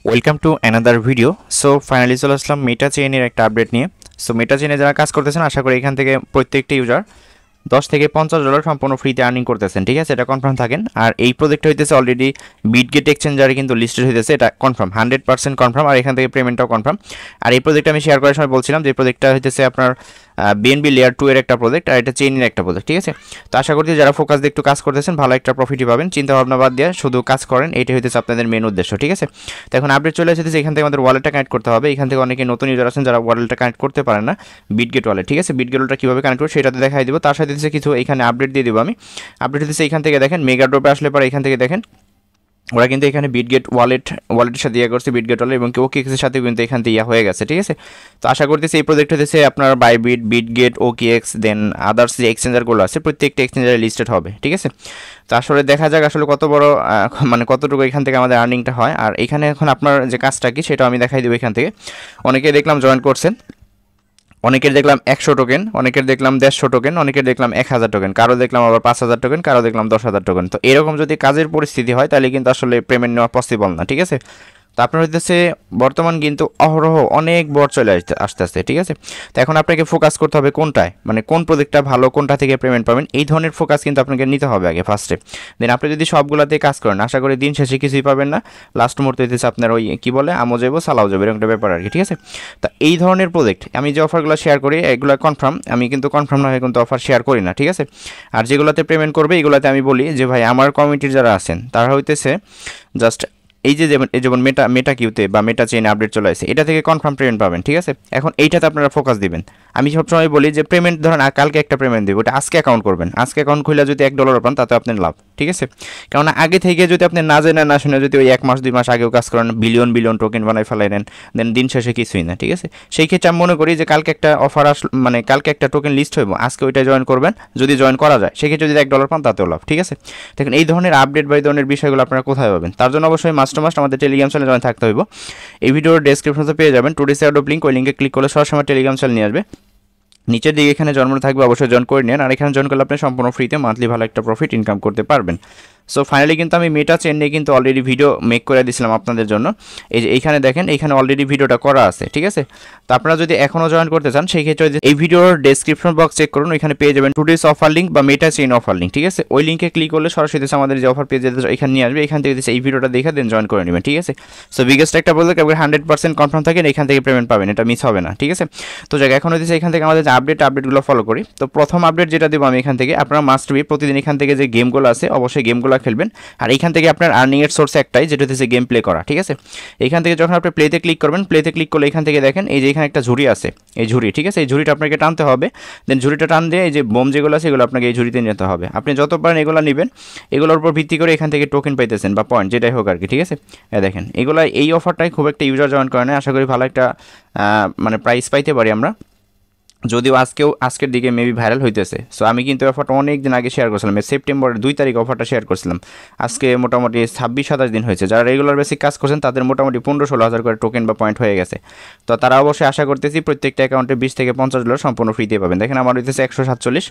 Welcome to another video. So finally চলে আসলাম মেটা চেইনের একটা update নিয়ে। সো মেটা চেইনে যারা কাজ করতেছেন আশা করি এখান থেকে প্রত্যেকটি ইউজার $10 থেকে $50 সম্পূর্ণ ফ্রিতে আর্নিং করতেছেন, ঠিক আছে? এটা কনফার্ম থাকেন। আর এই প্রজেক্টটা হইতেছে অলরেডি বিটগেট এক্সচেঞ্জারে কিন্তু লিস্টেড হইতেছে, এটা কনফার্ম 100% কনফার্ম। আর এখান থেকে পেমেন্টটাও কনফার্ম। আর এই প্রজেক্টটা আমি শেয়ার করার সময় বলছিলাম যে প্রজেক্টটা হইতেছে আপনার বিএনবি লেয়ার 2 এর একটা প্রজেক্ট, আর এটা চেইনের একটা প্রজেক্ট, ঠিক আছে? তো আশা করছি যারা ফোকাস দিয়ে একটু কাজ করতেছেন ভালো একটা প্রফিটই পাবেন। চিন্তা ভাবনা বাদ দিয়ে শুধু কাজ করেন, এটাই হইতেছে আপনাদের মেন উদ্দেশ্য, ঠিক আছে? তো এখন আপডেট চলে এসেছে, এখান থেকে আমাদের ওয়ালেটটা কানেক্ট করতে হবে। এখান থেকে অনেকে নতুন ইউজার আছেন যারা ওয়ালেটটা কানেক্ট করতে পারেন না, বিটগেট ওয়ালেট, ঠিক আছে? বিটগেট ওয়ালেটটা কীভাবে কানেক্ট করবে সেটাতে দেখাই দিব। তার সাথে হচ্ছে কিছু এখানে আপডেট দিয়ে দেবো আমি। আপডেট হচ্ছে এখান থেকে দেখেন মেগা ড্রপে আসলে পরে এখান থেকে দেখেন ওরা কিন্তু এখানে বিটগেট ওয়ালেটের সাথে ইয়া করছে, বিটগেট ওয়ালেট এবং ওকেএক্সের সাথে কিন্তু এখান থেকে ইয়া হয়ে গেছে, ঠিক আছে? তো আশা করতেছি এই প্রজেক্ট হতেছে আপনার বাইবিট, বিটগেট, ওকেএক্স, দেন আদার্স যে এক্সচেঞ্জারগুলো আছে প্রত্যেকটা এক্সচেঞ্জারে লিস্টেড হবে, ঠিক আছে? তো আসলে দেখা যাক আসলে কত বড় মানে কতটুকু এখান থেকে আমাদের আর্নিংটা হয়। আর এখানে এখন আপনার যে কাজটা কি সেটাও আমি দেখাই দেবো। এখান থেকে অনেকে দেখলাম জয়েন করছেন, অনেকের দেখলাম 100 টোকেন, অনেকের দেখলাম 150 টোকেন, অনেকের দেখলাম 1000 টোকেন, কারো দেখলাম আবার 5000 টোকেন, কারো দেখলাম 10,000 টোকেন। তো এরকম যদি কাজের পরিস্থিতি হয় তাহলে কিন্তু আসলে পেমেন্ট নেওয়া পসিবল না, ঠিক আছে? তো আপনার হইতেছে বর্তমান কিন্তু অহরহ অনেক বড় চলে আসতে আসতে, ঠিক আছে? তো এখন আপনাকে ফোকাস করতে হবে কোনটায়, মানে কোন প্রজেক্টটা ভালো, কোনটা থেকে পেমেন্ট পাবেন, এই ধরনের ফোকাস কিন্তু আপনাকে নিতে হবে আগে ফার্স্টে। দেন আপনি যদি সবগুলোতে কাজ করেন আশা করি দিন শেষে কিছুই পাবেন না, লাস্ট মুহূর্তে হইতেছে আপনার ওই কী বলে আমও যাবো সালাও যাবো, এরকম একটা ব্যাপার আর কি, ঠিক আছে? তা এই ধরনের প্রজেক্ট আমি যে অফারগুলো শেয়ার করি এগুলো কনফার্ম, আমি কিন্তু কনফার্ম না হয়ে কিন্তু অফার শেয়ার করি না, ঠিক আছে? আর যেগুলোতে পেমেন্ট করবে এগুলোতে আমি বলি যে ভাই আমার কমিউনিটির যারা আছেন তারা হইতেছে জাস্ট এই যে যেমন মেটা কিউতে বা মেটা চেইন আপডেট চলে আসে এটা থেকে কনফার্ম পেমেন্ট পাবেন, ঠিক আছে? এখন এইটাতে আপনারা ফোকাস দিবেন। আমি সবসময় বলি যে পেমেন্ট ধরেন কালকে একটা পেমেন্ট দেবো, ওটা আজকে অ্যাকাউন্ট করবেন। আজকে অ্যাকাউন্ট খুলে যদি $1 পান তাতে আপনার লাভ, ঠিক আছে? কেননা আগে থেকে যদি আপনি না জেনে না শুনে যদি ওই 1 মাস 2 মাস আগেও কাজ করেন, বিলিয়ন বিলিয়ন টোকেন বানাই ফেলাইলেন, দেন দিন শেষে কিছুই না, ঠিক আছে? সেই ক্ষেত্রে আমি মনে করি যে কালকে একটা অফার মানে কালকে একটা টোকেন লিস্ট হইব, আজকে ওইটা জয়েন করবেন, যদি জয়েন করা যায় সেক্ষেত্রে যদি $1 পান তাতেও লাভ, ঠিক আছে? দেখুন এই ধরনের আপডেট বা এই ধরনের বিষয়গুলো আপনারা কোথায় পাবেন, তার জন্য অবশ্যই মাস্ট আমাদের টেলিগ্রাম চ্যানেলে জয়েন থাকতে হইব। এই ভিডিওর ডেসক্রিপশনে পেয়ে যাবেন টুডেস অ্যাডপ লিঙ্ক, ওই লিঙ্কে ক্লিক করলে সরাসরি টেলিগ্রাম চ্যানেল নিয়ে আসবে। নিচের দিকে এখানে জন্ম থাকবে, অবশ্যই জয়েন করে নেন। আর এখানে জয়েন করলে আপনি সম্পূর্ণ ফ্রিতে মান্থলি ভালো একটা প্রফিট ইনকাম করতে পারবেন। সো ফাইনালি কিন্তু আমি মেটা চেন নিয়ে কিন্তু অলরেডি ভিডিও মেক করে দিয়েছিলাম আপনাদের জন্য। এই যে এইখানে দেখেন এইখানে অলরেডি ভিডিওটা করা আছে, ঠিক আছে? তো আপনারা যদি এখনও জয়েন করতে চান সেই ক্ষেত্রে এই ভিডিওর ডেসক্রিপশন বক্স চেক করুন, ওইখানে পেয়ে যাবেন টুডেস অফার লিঙ্ক বা মেটা চেইন অফার লিঙ্ক, ঠিক আছে? ওই লিঙ্কে ক্লিক করলে সরাসরি আমাদের যে অফার পেয়ে যেতে এখানে নিয়ে আসবে, এখান থেকে এই ভিডিওটা দেখে দেন জয়েন করে নেবেন, ঠিক আছে? সো বিগেস্ট একটা বলতে 100% কনফার্ম থাকেন, এখান থেকে পেমেন্ট পাবেন, এটা মিস হবে না, ঠিক আছে? তো জায়গা এখন হচ্ছে এখান থেকে আমাদের যে আপডেটগুলো ফলো করি। তো প্রথম আপডেট যেটা দেবো আমি এখান থেকে, আপনারা মাস্ট বি প্রতিদিন এখান থেকে যে গেমগুলো আছে অবশ্যই গেমগুলো খেলবেন। আর এখান থেকে আপনার আর্নিংয়ের সোর্স একটাই, যেটা হচ্ছে গেম প্লে করা, ঠিক আছে? এখান থেকে যখন আপনি প্লেতে ক্লিক করবেন, প্লেতে ক্লিক করলে এখান থেকে দেখেন এই যে এখানে একটা ঝুড়ি আছে, এই ঝুড়ি, ঠিক আছে? এই ঝুড়িটা আপনাকে টানতে হবে। দেন ঝুড়িটা টান দিয়ে এই যে বোম যেগুলো আছে এগুলো আপনাকে এই ঝুড়িতে নিতে হবে। আপনি যত পারেন এগুলো নেবেন, এগুলোর উপর ভিত্তি করে এখান থেকে টোকেন পাইতেছেন বা পয়েন্ট যেটাই হোক আর কি, ঠিক আছে? দেখেন এগুলো এই অফারটাই খুব একটা ইউজার জয়েন করে না, আশা করি ভালো একটা মানে প্রাইস পাইতে পারি আমরা, যদিও আজকের দিকে মেবি ভাইরাল হইতেছে। সো আমি কিন্তু অফারটা অনেক দিন আগে শেয়ার করছিলাম, সেপ্টেম্বরের 2 তারিখ অফারটা শেয়ার করছিলাম। আজকে মোটামুটি 26-27 দিন হয়েছে। যারা রেগুলার বেসিক কাজ করছেন তাদের মোটামুটি 15-16 হাজার করে টোকেন বা পয়েন্ট হয়ে গেছে। তো তারা অবশ্যই আশা করতেছি প্রত্যেকটা অ্যাকাউন্টে $20 থেকে $50 সম্পূর্ণ ফ্রিতে পাবেন। দেখেন আমার হইতেছে 147,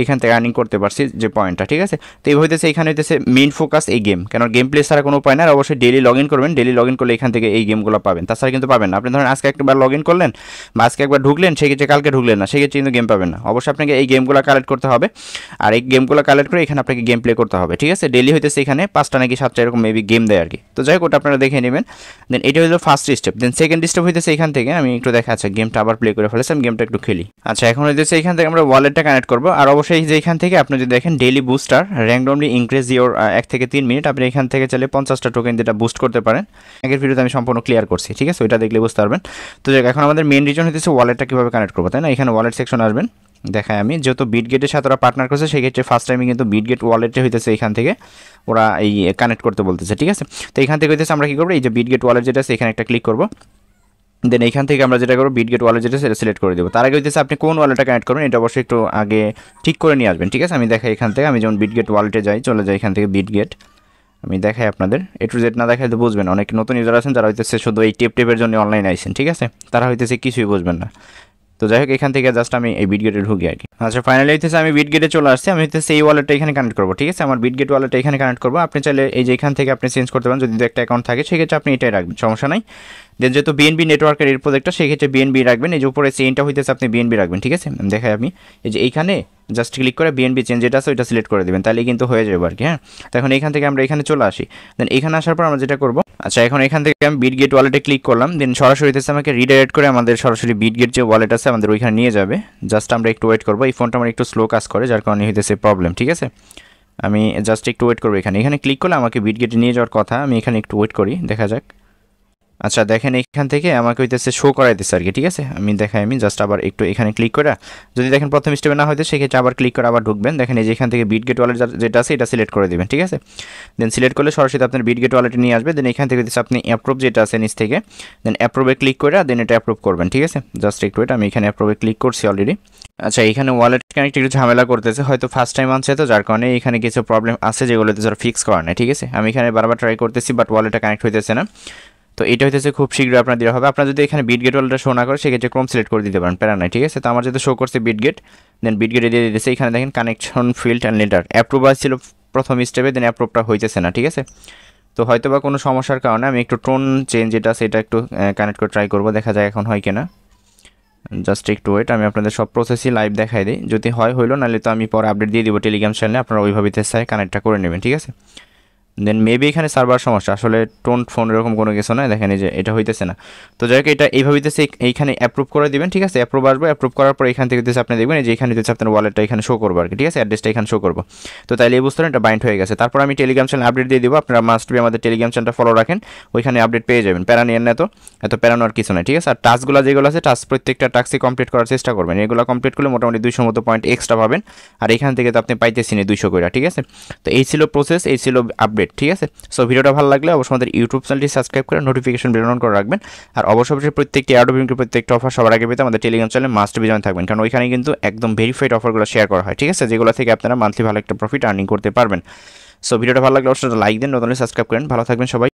এখান থেকে আর্নিং করতে পারছি যে পয়েন্টটা, ঠিক আছে? তো এই হইতেছে এখানে হইতেছে মেইন ফোকাস এই গেম, কেন গেম প্লে ছাড়া কোনো উপায় না। আর অবশ্যই ডেলি লগ ইন করবেন, ডেলি লগ ইন করলে এখান থেকে এই গেমগুলো পাবেন, তাছাড়া কিন্তু পাবেন না। আপনি ধরেন আজকে একবার লগ ইন করলেন বা আজকে একবার ঢুকলেন, সেক্ষেত্রে কালকে ঢুকলেন না, সেক্ষেত্রে কিন্তু গেম পাবেন না। অবশ্যই আপনাকে এই গেমগুলো কালেক্ট করতে হবে, আর এই গেমগুলো কালেক্ট করে এখানে আপনাকে গেম প্লে করতে হবে, ঠিক আছে? ডেলি হইতেছে এখানে 5টা নাকি 7টা এরকম মেবি গেম দেয় আর কি। তো যাই হোক ওটা আপনারা দেখে নেবেন। দেন এটা হলো first step. Then second step হইতেছে এখান থেকে আমি একটু দেখা, আচ্ছা গেমটা আবার প্লে করে ফেলেছি, আমি গেমটা একটু খেলি। আচ্ছা এখন হইতেছে এখান থেকে আমরা ওয়ালেটটা কানেক্ট করবো। আর অবশ্যই যে এখান থেকে আপনি যদি দেখেন daily booster randomly increase your 1 থেকে 3 মিনিট, আপনি এখান থেকে চাইলে 50টা টোকেন যেটা বুস্ট করতে পারেন। আগের ভিডিওতে আমি সম্পূর্ণ ক্লিয়ার করছি, ঠিক আছে? ওইটা দেখলে বুঝতে পারবেন। তো যাই এখন আমাদের মেন রিজন হইতেছে ওয়ালেটটা কীভাবে কানেক্ট করবো, তাই না? এখানে ওয়ালেট সেকশন আসবেন, দেখায় আমি যেহেতু বিটগেটের সাথে ওরা পার্টনার করছে সেক্ষেত্রে ফার্স্ট টাইমে কিন্তু বিটগেট ওয়ালেটে হইতেছে এখান থেকে ওরা এই কানেক্ট করতে বলতেছে, ঠিক আছে? তো এখান থেকে হইতেছে আমরা কী করবো, এই যে বিটগেট ওয়ালেট যেটা আছে এখানে একটা ক্লিক করবো। দেন এখান থেকে আমরা যেটা করবো বিটগেট ওয়ালেট যেটা সেটা সিলেক্ট করে দেবো। তার আগে হইতেছে আপনি কোন ওয়ালেটটা কানেক্ট করবেন এটা অবশ্যই একটু আগে ঠিক করে নিয়ে আসবেন, ঠিক আছে? আমি দেখাই এখান থেকে, আমি যেমন বিটগেট ওয়ালেটে যাই, চলে যাই এখান থেকে বিটগেট, আমি দেখাই আপনাদের A to Z না দেখাই তো বুঝবেন। অনেক নতুন ইউজার আছেন যারা হইতেছে শুধু এই টেপের জন্য অনলাইন আইছেন, ঠিক আছে? তারা হইতেছে কিছুই বুঝবেন না। তো যাই হোক এখান থেকে জাস্ট আমি এই বিটগেটে ঢুকি আর কি। আচ্ছা ফাইনালি হইতেছে আমি বিটগেটে চলে আসছি, আমি হইতেছে এই ওয়ালেটটা এখানে কানেক্ট করবো, ঠিক আছে, আমার বিটগেট ওয়ালেটটা এখানে কানেক্ট করবো। আপনি চাইলে এই যে এখান থেকে আপনি চেঞ্জ করতে পারেন, যদি একটা অ্যাকাউন্ট থাকে সেক্ষেত্রে আপনি এটাই রাখবেন, সমস্যা নাই। দেন যেহেতু বিএনবি নেটওয়ার্কের এর প্রজেক্টটা, সেক্ষেত্রে বিএনবি রাখবেন। এই যে উপরে চেইনটা হইতেছে আপনি বিএনবি রাখবেন, ঠিক আছে, দেখাই আমি এই যে এইখানে জাস্ট ক্লিক করে বিএনবি চেঞ্জ যেটা আছে ওইটা সিলেক্ট করে দেবেন, তাহলে কিন্তু হয়ে যাবে আর কি। হ্যাঁ, তো এখন এখান থেকে আমরা এখানে চলে আসি। দেন এখানে আসার পর আমরা যেটা করবো, আচ্ছা এখন এখান থেকে আমি বিটগেট ওয়ালেটে ক্লিক করলাম। দেন সরাসরি হইতেছে আমাকে রিডাইরেক্ট করে আমাদের সরাসরি বিটগেট যে ওয়ালেট আছে আমাদের ওইখানে নিয়ে যাবে। জাস্ট আমরা একটু ওয়েট করবো, এই ফোনটা আমার একটু স্লো কাজ করে যার কারণে হইতেছে প্রবলেম, ঠিক আছে। আমি জাস্ট একটু ওয়েট করবো, এখানে ক্লিক করলে আমাকে বিটগেটে নিয়ে যাওয়ার কথা, আমি এখানে একটু ওয়েট করি, দেখা যাক। আচ্ছা দেখেন এখান থেকে আমাকে হইতেছে শো করাইতেছে আর কি, ঠিক আছে, আমি দেখাই, আমি জাস্ট আবার একটু এখানে ক্লিক করে, যদি দেখেন প্রথম স্টেপে না হইতে সেক্ষেত্রে আবার ক্লিক করে আবার ঢুকবেন। দেখেন এই যে এখান থেকে বিটগেট ওয়ালেট যেটা আছে এটা সিলেক্ট করে দেবেন, ঠিক আছে। দেন সিলেক্ট করলে সরাসরি আপনার বিটগেট ওয়ালেটে নিয়ে আসবে। দেন এখান থেকে হইতেছে আপনি অ্যাপ্রুভ যেটা আছে নিচ থেকে, দেন অ্যাপ্রুভে ক্লিক করে দেন এটা অ্যাপ্রুভ করবেন, ঠিক আছে। জাস্ট একটু ওয়েট, আমি এখানে অ্যাপ্রুভে ক্লিক করছি অলরেডি। আচ্ছা এখানে ওয়ালেট কানেক্ট একটু ঝামেলা করতেছে, হয়তো ফার্স্ট টাইম আনছে তো যার কারণে এখানে কিছু প্রবলেম আছে যেগুলোতে যারা ফিক্স করা নেই, ঠিক আছে। আমি এখানে বারবার ট্রাই করতেছি বাট ওয়ালেটটা কানেক্ট হইতেছে না। তো এটা হইতেছে খুব শীঘ্রই আপনার দেওয়া হবে। আপনার যদি এখানে বিটগেট ওয়ালেটটা শো না করে সেক্ষেত্রে ক্রোম সিলেক্ট করে দিতে পারেন, প্যারা নাই, ঠিক আছে। তো আমার যেহেতু শো করছে বিটগেট, দেন বিটগেটে দিয়ে দিতেছে। এখানে দেখেন connection field and letter approve ছিল প্রথম স্টেপে, দেন অ্যাপ্রুভটা হইতেছে না, ঠিক আছে। তো হয়তো বা কোনো সমস্যার কারণে আমি একটু টোন চেঞ্জ যেটা আছে এটা একটু কানেক্ট করে ট্রাই করবো, দেখা যায় এখন হয় কিনা। জাস্ট একটু ওয়েট, আমি আপনাদের সব প্রসেসই লাইভ দেখাই দিই, যদি হয় হইলো, নাহলে তো আমি পরে আপডেট দিয়ে দিব টেলিগ্রাম চ্যানেলে, আপনারা ওইভাবে কানেক্টটা করে নেবেন, ঠিক আছে। দেন মেবি এখানে সার্ভার সমস্যা, আসলে টোন ফোন এরকম কোনো কিছু নয়, দেখেন এই যে এটা হইতেছে না। তো যাই হোক এটা এইভাবে হইতেছে, এইখানে অ্যাপ্রুভ করে দিবেন, ঠিক আছে। অ্যাপ্রুভ আসবে, অ্যাপ্রুভ করার পর এখান থেকে হইতেছে আপনি দেখবেন যে এখানে হইতেছে আপনার ওয়ালেটটা এখানে শো করবো আর কি, ঠিক আছে, অ্যাড্রেসটা এখানে শো করবো। তো তাইলে এই বুঝতে এটা বাইন্ড হয়ে গেছে। তারপর আমি টেলিগ্রাম চ্যানেল আপডেট দিয়ে দিব, আপনারা মাস্ট বি আমাদের টেলিগ্রাম চ্যানেলটা ফলো রাখেন, ওইখানে আপডেট পেয়ে যাবেন, প্যারা নিয়েন না, এত প্যারানোর কিছু নয়, ঠিক আছে। আর টাস্কগুলো যেগুলো আছে প্রত্যেকটা টাস্কই কমপ্লিট করার চেষ্টা করবেন, এগুলো কমপ্লিট করলে মোটামুটি 200 মতো পয়েন্ট এক্সট্রা পাবেন। আর এখান থেকে তো আপনি পাইতেছি না 200 করে, ঠিক আছে। তো এই ছিল প্রসেস, এই ছিল আপডেট, ঠিক আছে। সো ভিডিওটা ভালো লাগলে অবশ্যই আমাদের ইউটিউব চ্যানেলটি সাবস্ক্রাইব করে নোটিফিকেশন বেল অন করে রাখবেন। আর অবশ্যই প্রত্যেকটি অ্যাডোবিংকে প্রত্যেকটা অফার সবার আগে পেতে আমাদের টেলিগ্রাম চ্যানেলে মাস্ট বি জয়েন থাকবেন, কারণ ওইখানে কিন্তু একদম ভেরিফাইড অফারগুলো শেয়ার করা হয়, ঠিক আছে, যেগুলো থেকে আপনারা মান্থলি ভালো একটা প্রফিট আর্নিং করতে পারবেন। সো ভিডিওটা ভালো লাগলে অবশ্যই লাইক দিন, নতুন সাবস্ক্রাইব করেন, ভালো থাকবেন সবাই।